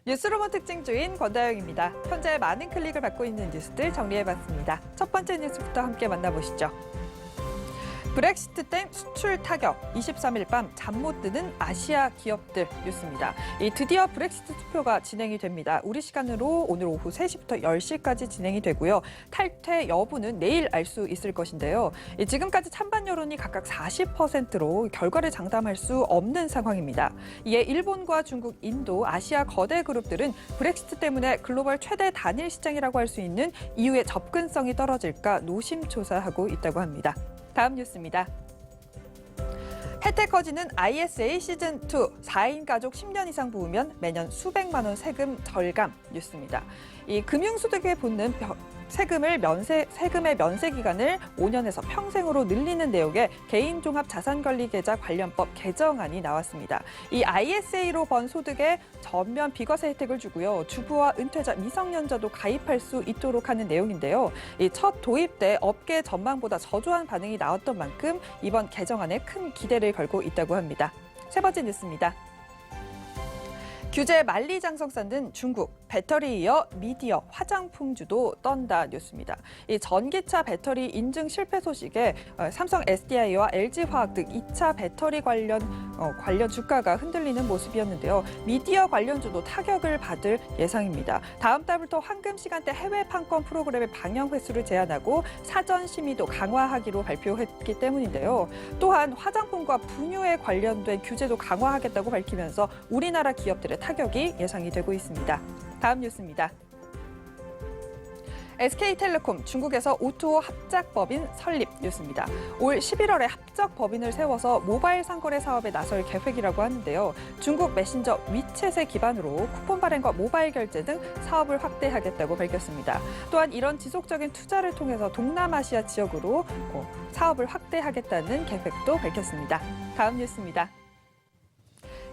뉴스로봇 특징 주인 권다영입니다. 현재 많은 클릭을 받고 있는 뉴스들 정리해봤습니다. 첫 번째 뉴스부터 함께 만나보시죠. 브렉시트 때 수출 타격, 23일 밤 잠 못 드는 아시아 기업들 뉴스입니다. 드디어 브렉시트 투표가 진행이 됩니다. 우리 시간으로 오늘 오후 3시부터 10시까지 진행이 되고요. 탈퇴 여부는 내일 알 수 있을 것인데요. 지금까지 찬반 여론이 각각 40%로 결과를 장담할 수 없는 상황입니다. 이에 일본과 중국, 인도, 아시아 거대 그룹들은 브렉시트 때문에 글로벌 최대 단일 시장이라고 할 수 있는 EU의 접근성이 떨어질까 노심초사하고 있다고 합니다. 다음 뉴스입니다. 혜택 커지는 ISA 시즌2, 4인 가족 10년 이상 부으면 매년 수백만 원 세금 절감 뉴스입니다. 금융소득에 붙는 세금의 면세 기간을 5년에서 평생으로 늘리는 내용의 개인종합자산관리계좌 관련법 개정안이 나왔습니다. 이 ISA로 번 소득에 전면 비과세 혜택을 주고요. 주부와 은퇴자, 미성년자도 가입할 수 있도록 하는 내용인데요. 첫 도입 때 업계 전망보다 저조한 반응이 나왔던 만큼 이번 개정안에 큰 기대를 걸고 있다고 합니다. 세 번째 뉴스입니다. 규제 만리장성사는 중국, 배터리에 이어 미디어, 화장품주도 떤다 뉴스입니다. 전기차 배터리 인증 실패 소식에 삼성 SDI와 LG화학 등 2차 배터리 관련 주가가 흔들리는 모습이었는데요. 미디어 관련주도 타격을 받을 예상입니다. 다음 달부터 황금 시간대 해외 판권 프로그램의 방영 횟수를 제한하고 사전 심의도 강화하기로 발표했기 때문인데요. 또한 화장품과 분유에 관련된 규제도 강화하겠다고 밝히면서 우리나라 기업들의 타격이 예상이 되고 있습니다. 다음 뉴스입니다. SK텔레콤 중국에서 O2O 합작법인 설립 뉴스입니다. 올 11월에 합작법인을 세워서 모바일 상거래 사업에 나설 계획이라고 하는데요. 중국 메신저 위챗에 기반으로 쿠폰 발행과 모바일 결제 등 사업을 확대하겠다고 밝혔습니다. 또한 이런 지속적인 투자를 통해서 동남아시아 지역으로 사업을 확대하겠다는 계획도 밝혔습니다. 다음 뉴스입니다.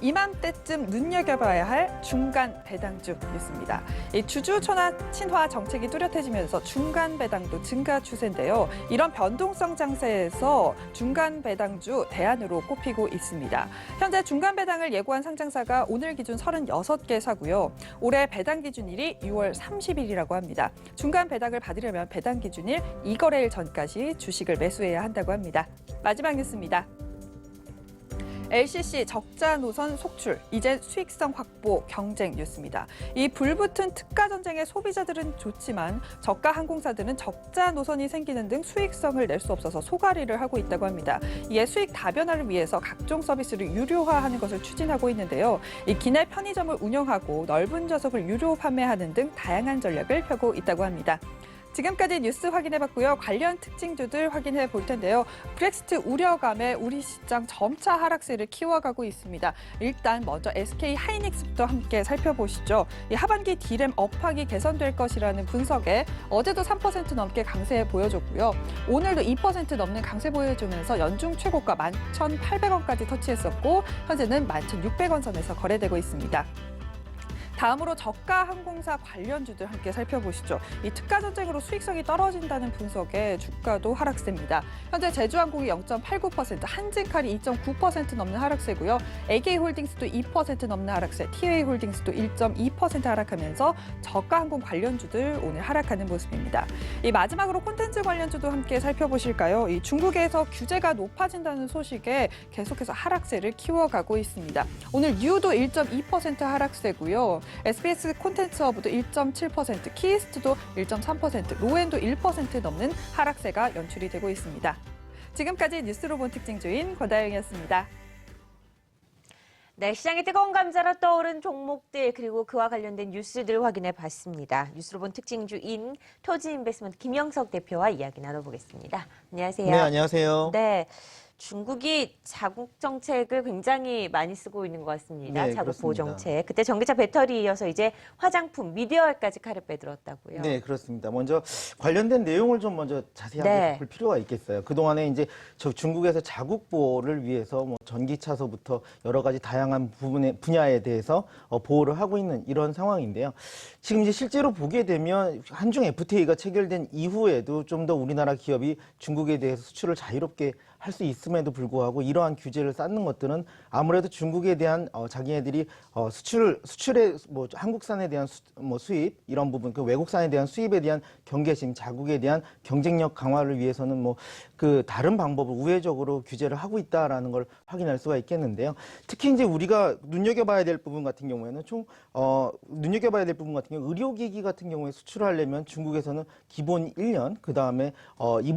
이맘때쯤 눈여겨봐야 할 중간 배당주 뉴스입니다. 주주 친화 정책이 뚜렷해지면서 중간 배당도 증가 추세인데요. 이런 변동성 장세에서 중간 배당주 대안으로 꼽히고 있습니다. 현재 중간 배당을 예고한 상장사가 오늘 기준 36개사고요. 올해 배당 기준일이 6월 30일이라고 합니다. 중간 배당을 받으려면 배당 기준일 2거래일 전까지 주식을 매수해야 한다고 합니다. 마지막 뉴스입니다. LCC 적자 노선 속출, 이젠 수익성 확보 경쟁 뉴스입니다. 이 불붙은 특가 전쟁에 소비자들은 좋지만 저가 항공사들은 적자 노선이 생기는 등 수익성을 낼 수 없어서 소가리를 하고 있다고 합니다. 이에 수익 다변화를 위해서 각종 서비스를 유료화하는 것을 추진하고 있는데요. 이 기내 편의점을 운영하고 넓은 좌석을 유료 판매하는 등 다양한 전략을 펴고 있다고 합니다. 지금까지 뉴스 확인해봤고요. 관련 특징주들 확인해 볼 텐데요. 브렉시트 우려감에 우리 시장 점차 하락세를 키워가고 있습니다. 일단 먼저 SK 하이닉스부터 함께 살펴보시죠. 하반기 D램 업황이 개선될 것이라는 분석에 어제도 3% 넘게 강세 보여줬고요. 오늘도 2% 넘는 강세 보여주면서 연중 최고가 11,800원까지 터치했었고 현재는 11,600원 선에서 거래되고 있습니다. 다음으로 저가 항공사 관련주들 함께 살펴보시죠. 이 특가 전쟁으로 수익성이 떨어진다는 분석에 주가도 하락세입니다. 현재 제주항공이 0.89%, 한진칼이 2.9% 넘는 하락세고요. AK홀딩스도 2% 넘는 하락세, TA홀딩스도 1.2% 하락하면서 저가 항공 관련주들 오늘 하락하는 모습입니다. 마지막으로 콘텐츠 관련주도 함께 살펴보실까요? 중국에서 규제가 높아진다는 소식에 계속해서 하락세를 키워가고 있습니다. 오늘 뉴도 1.2% 하락세고요. SBS 콘텐츠허브도 1.7%, 키스트도 1.3%, 로엔도 1% 넘는 하락세가 연출이 되고 있습니다. 지금까지 뉴스로본 특징주인 권다영이었습니다. 네, 시장의 뜨거운 감자로 떠오른 종목들 그리고 그와 관련된 뉴스들 확인해 봤습니다. 뉴스로본 특징주인 토지인베스트먼트 김영석 대표와 이야기 나눠보겠습니다. 안녕하세요. 네, 안녕하세요. 네. 중국이 자국 정책을 굉장히 많이 쓰고 있는 것 같습니다. 네, 자국 보호 그렇습니다. 정책. 그때 전기차 배터리 이어서 이제 화장품, 미디어까지 칼을 빼들었다고요. 네, 그렇습니다. 먼저 관련된 내용을 좀 먼저 자세하게 네. 볼 필요가 있겠어요. 그동안에 이제 중국에서 자국 보호를 위해서 전기차서부터 여러 가지 다양한 분야에 대해서 보호를 하고 있는 이런 상황인데요. 지금 이제 실제로 보게 되면 한중 FTA가 체결된 이후에도 좀 더 우리나라 기업이 중국에 대해서 수출을 자유롭게 할 수 있음에도 불구하고 이러한 규제를 쌓는 것들은 아무래도 중국에 대한 자기네들이 수출의 뭐 한국산에 대한 수입 이런 부분, 그 외국산에 대한 수입에 대한 경계심, 자국에 대한 경쟁력 강화를 위해서는 뭐 그 다른 방법을 우회적으로 규제를 하고 있다라는 걸 확인할 수가 있겠는데요. 특히 이제 우리가 눈여겨봐야 될 부분 같은 경우에는 눈여겨봐야 될 부분 같은 경우 의료기기 같은 경우에 수출을 하려면 중국에서는 기본 1년, 그 다음에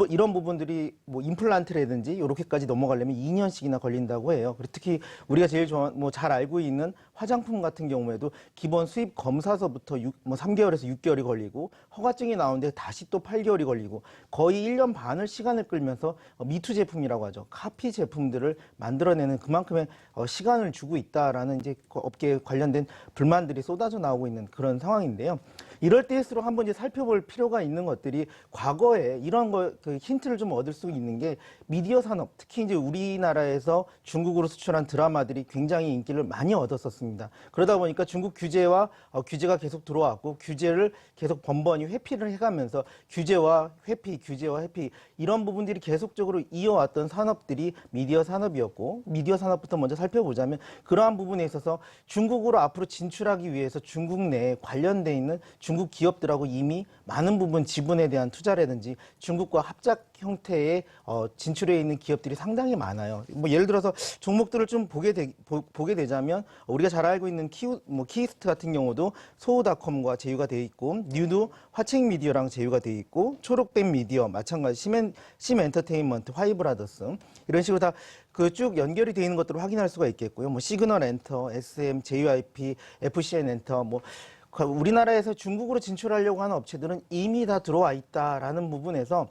이런 부분들이 뭐 임플란트라든지 이렇게까지 넘어가려면 2년씩이나 걸린다고 해요. 그리고 특히 우리가 제일 잘 알고 있는 화장품 같은 경우에도 기본 수입 검사서부터 3개월에서 6개월이 걸리고 허가증이 나오는데 다시 또 8개월이 걸리고 거의 1년 반을 시간을 끌면서 미투 제품이라고 하죠. 카피 제품들을 만들어내는 그만큼의 시간을 주고 있다라는 이제 업계에 관련된 불만들이 쏟아져 나오고 있는 그런 상황인데요. 이럴 때일수록 한번 이제 살펴볼 필요가 있는 것들이 과거에 이런 그 힌트를 좀 얻을 수 있는 게 미디어 산업, 특히 이제 우리나라에서 중국으로 수출한 드라마들이 굉장히 인기를 많이 얻었었습니다. 그러다 보니까 중국 규제가 계속 들어왔고 규제를 계속 번번이 회피를 해가면서 규제와 회피 이런 부분들이 계속적으로 이어왔던 산업들이 미디어 산업이었고 미디어 산업부터 먼저 살펴보자면 그러한 부분에 있어서 중국으로 앞으로 진출하기 위해서 중국 내에 관련돼 있는 중국 기업들하고 이미 많은 부분 지분에 대한 투자라든지 중국과 합작 형태의 진출해 있는 기업들이 상당히 많아요. 뭐 예를 들어서 종목들을 좀 보게 되자면 우리가 잘 알고 있는 키스트 같은 경우도 소우닷컴과 제휴가 되어 있고 뉴도 화책 미디어랑 제휴가 되어 있고 초록뱀 미디어 마찬가지 심 엔터테인먼트 화이브라더스 이런 식으로 다 그 쭉 연결이 되어 있는 것들을 확인할 수가 있겠고요. 뭐 시그널 엔터, SM, JYP, FCN 엔터 뭐 우리나라에서 중국으로 진출하려고 하는 업체들은 이미 다 들어와 있다라는 부분에서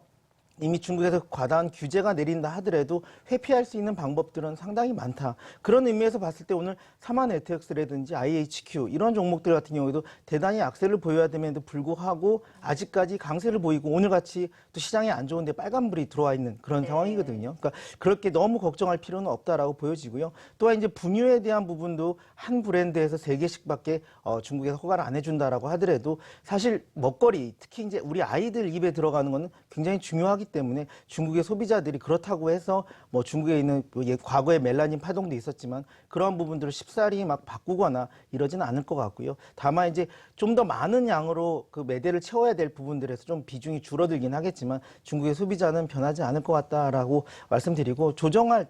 이미 중국에서 과다한 규제가 내린다 하더라도 회피할 수 있는 방법들은 상당히 많다. 그런 의미에서 봤을 때 오늘 삼한네트워크스라든지 IHQ 이런 종목들 같은 경우에도 대단히 악세를 보여야 됨에도 불구하고 아직까지 강세를 보이고 오늘같이 또 시장이 안 좋은데 빨간불이 들어와 있는 그런 상황이거든요. 그러니까 그렇게 너무 걱정할 필요는 없다라고 보여지고요. 또한 이제 분유에 대한 부분도 한 브랜드에서 3개씩밖에 중국에서 허가를 안 해준다라고 하더라도 사실 먹거리 특히 이제 우리 아이들 입에 들어가는 거는 굉장히 중요하기 때문에 중국의 소비자들이 그렇다고 해서 뭐 중국에 있는 과거에 멜라닌 파동도 있었지만 그런 부분들을 쉽사리 막 바꾸거나 이러지는 않을 것 같고요. 다만 이제 좀 더 많은 양으로 그 매대를 채워야 될 부분들에서 좀 비중이 줄어들긴 하겠지만 중국의 소비자는 변하지 않을 것 같다라고 말씀드리고 조정을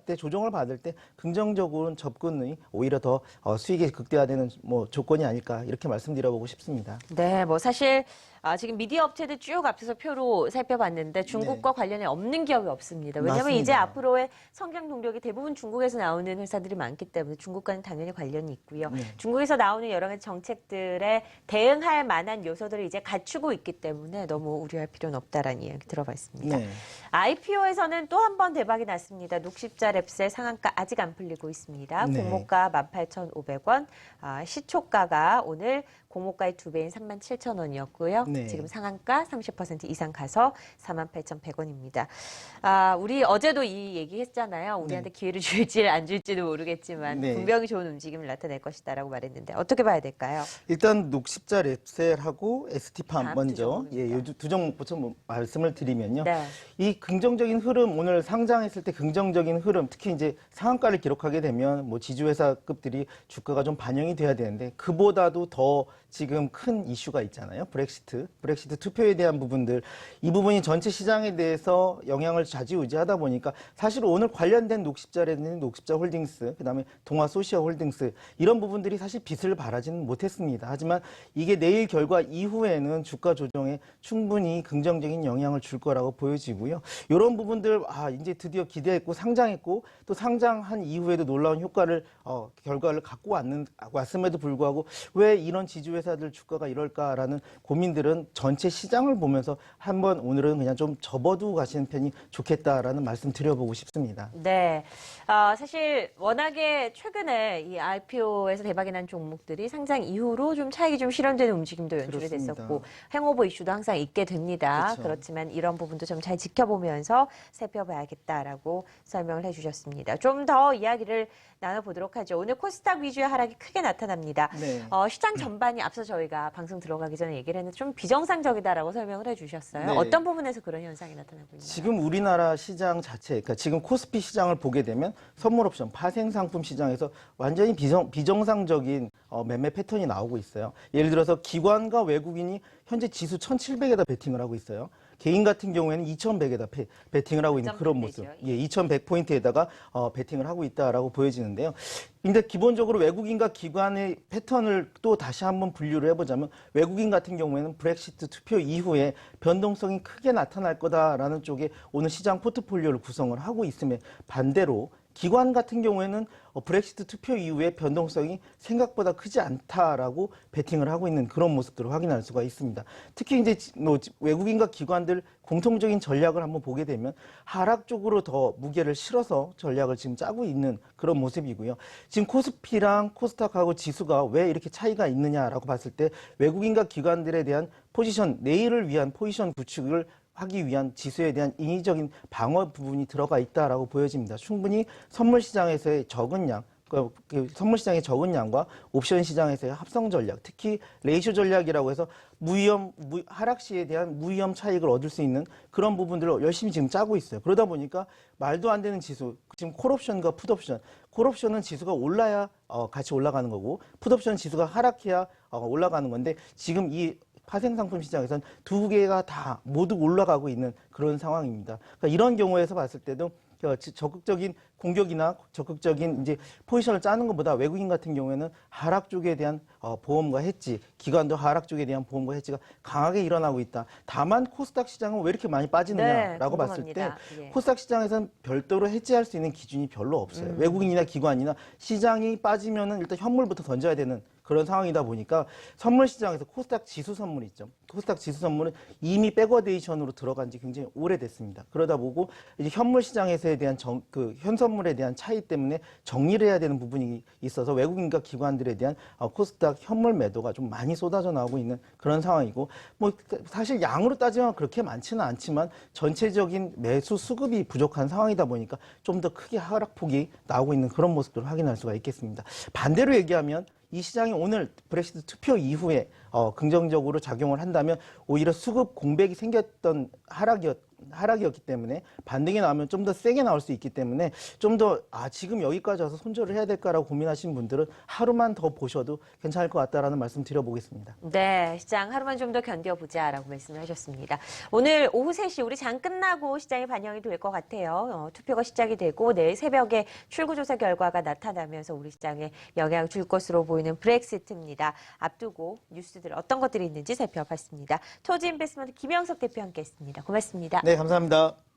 받을 때 긍정적으로 접근이 오히려 더 수익이 극대화되는 뭐 조건이 아닐까 이렇게 말씀드려보고 싶습니다. 네, 뭐 사실 지금 미디어 업체들 쭉 앞서서 표로 살펴봤는데 중국과 관련해 없는 기업이 없습니다. 왜냐하면 맞습니다. 이제 앞으로의 성장 동력이 대부분 중국에서 나오는 회사들이 많기 때문에 중국과는 당연히 관련이 있고요. 중국에서 나오는 여러 가지 정책들에 대응할 만한 요소들을 이제 갖추고 있기 때문에 너무 우려할 필요는 없다라는 이야기 들어봤습니다. 네. IPO에서는 또 한 번 대박이 났습니다. 60자 랩셀 상한가 아직 안 풀리고 있습니다. 네. 공모가 18,500원, 시초가가 오늘 공모가의 2배인 37,000원이었고요. 네. 지금 상한가 30% 이상 가서 48,100원입니다. 우리 어제도 이 얘기 했잖아요. 우리한테 기회를 줄지 안 줄지도 모르겠지만 네. 분명히 좋은 움직임을 나타낼 것이다라고 말했는데 어떻게 봐야 될까요? 일단 녹십자 랩셀하고 ST팜 두 먼저 종목입니다. 이 두 종목부터 말씀을 드리면요. 네. 이 긍정적인 흐름 오늘 상장했을 때 긍정적인 흐름 특히 이제 상한가를 기록하게 되면 뭐 지주회사급들이 주가가 좀 반영이 돼야 되는데 그보다도 더 지금 큰 이슈가 있잖아요. 브렉시트 투표에 대한 부분들 이 부분이 전체 시장에 대해서 영향을 좌지우지하다 보니까 사실 오늘 관련된 녹십자라든지 녹십자 홀딩스 그다음에 동아소시아 홀딩스 이런 부분들이 사실 빛을 발하지는 못했습니다. 하지만 이게 내일 결과 이후에는 주가 조정에 충분히 긍정적인 영향을 줄 거라고 보여지고요. 이런 부분들 이제 드디어 기대했고 상장했고 또 상장한 이후에도 놀라운 결과를 갖고 왔음에도 불구하고 왜 이런 지주회사들 주가가 이럴까라는 고민들을 분들은 전체 시장을 보면서 한번 오늘은 그냥 좀 접어두고 가시는 편이 좋겠다라는 말씀 드려보고 싶습니다. 네. 사실 워낙에 최근에 이 IPO에서 대박이 난 종목들이 상장 이후로 좀 차익이 좀 실현되는 움직임도 연출이 그렇습니다. 됐었고 행오버 이슈도 항상 있게 됩니다. 그렇죠. 그렇지만 이런 부분도 좀 잘 지켜보면서 살펴봐야겠다라고 설명을 해주셨습니다. 좀 더 이야기를 나눠보도록 하죠. 오늘 코스닥 위주의 하락이 크게 나타납니다. 네. 시장 전반이 앞서 저희가 방송 들어가기 전에 얘기를 했는데 좀 비정상적이다라고 설명을 해주셨어요. 네. 어떤 부분에서 그런 현상이 나타나고 있나요? 지금 우리나라 시장 자체, 그러니까 지금 코스피 시장을 보게 되면 선물 옵션, 파생 상품 시장에서 완전히 비정상적인 매매 패턴이 나오고 있어요. 예를 들어서 기관과 외국인이 현재 지수 1,700에다 베팅을 하고 있어요. 개인 같은 경우에는 2,100에다 베팅을 하고 있는 그런 모습. 예, 2,100포인트에다가 베팅을 하고 있다라고 보여지는데요. 근데 기본적으로 외국인과 기관의 패턴을 또 다시 한번 분류를 해보자면 외국인 같은 경우에는 브렉시트 투표 이후에 변동성이 크게 나타날 거다라는 쪽에 오늘 시장 포트폴리오를 구성을 하고 있음에 반대로 기관 같은 경우에는 브렉시트 투표 이후에 변동성이 생각보다 크지 않다라고 베팅을 하고 있는 그런 모습들을 확인할 수가 있습니다. 특히 이제 외국인과 기관들 공통적인 전략을 한번 보게 되면 하락 쪽으로 더 무게를 실어서 전략을 지금 짜고 있는 그런 모습이고요. 지금 코스피랑 코스닥하고 지수가 왜 이렇게 차이가 있느냐라고 봤을 때 외국인과 기관들에 대한 포지션, 내일을 위한 포지션 구축을 하기 위한 지수에 대한 인위적인 방어 부분이 들어가 있다라고 보여집니다. 충분히 선물 시장에서의 적은 양, 그 선물 시장의 적은 양과 옵션 시장에서의 합성 전략, 특히 레이쇼 전략이라고 해서 하락 시에 대한 무위험 차익을 얻을 수 있는 그런 부분들을 열심히 지금 짜고 있어요. 그러다 보니까 말도 안 되는 지수, 지금 콜옵션과 풋옵션, 콜옵션은 지수가 올라야 같이 올라가는 거고 풋옵션 지수가 하락해야 올라가는 건데 지금 이 파생상품 시장에서는 두 개가 다 모두 올라가고 있는 그런 상황입니다. 그러니까 이런 경우에서 봤을 때도 적극적인 공격이나 적극적인 이제 포지션을 짜는 것보다 외국인 같은 경우에는 하락 쪽에 대한 보험과 해지, 기관도 하락 쪽에 대한 보험과 해지가 강하게 일어나고 있다. 다만 코스닥 시장은 왜 이렇게 많이 빠지느냐라고 네, 봤을 때 예. 코스닥 시장에서는 별도로 해지할 수 있는 기준이 별로 없어요. 외국인이나 기관이나 시장이 빠지면은 일단 현물부터 던져야 되는 그런 상황이다 보니까 선물 시장에서 코스닥 지수 선물 있죠. 코스닥 지수 선물은 이미 백워데이션으로 들어간 지 굉장히 오래됐습니다. 그러다 보고 이제 현물 시장에서에 대한 현 선물에 대한 차이 때문에 정리를 해야 되는 부분이 있어서 외국인과 기관들에 대한 코스닥 현물 매도가 좀 많이 쏟아져 나오고 있는 그런 상황이고 뭐 사실 양으로 따지면 그렇게 많지는 않지만 전체적인 매수 수급이 부족한 상황이다 보니까 좀 더 크게 하락폭이 나오고 있는 그런 모습들을 확인할 수가 있겠습니다. 반대로 얘기하면 이 시장이 오늘 브렉시트 투표 이후에 긍정적으로 작용을 한다면 오히려 수급 공백이 생겼던 하락이었기 때문에 반등이 나오면 좀 더 세게 나올 수 있기 때문에 좀 더 지금 여기까지 와서 손절을 해야 될까라고 고민하시는 분들은 하루만 더 보셔도 괜찮을 것 같다라는 말씀 드려보겠습니다. 네, 시장 하루만 좀 더 견뎌보자라고 말씀을 하셨습니다. 오늘 오후 3시 우리 장 끝나고 시장이 반영이 될 것 같아요. 투표가 시작이 되고 내일 새벽에 출구조사 결과가 나타나면서 우리 시장에 영향을 줄 것으로 보이는 브렉시트입니다. 앞두고 뉴스들 어떤 것들이 있는지 살펴봤습니다. 토지인베스트먼트 김영석 대표 함께했습니다. 고맙습니다. 네, 감사합니다.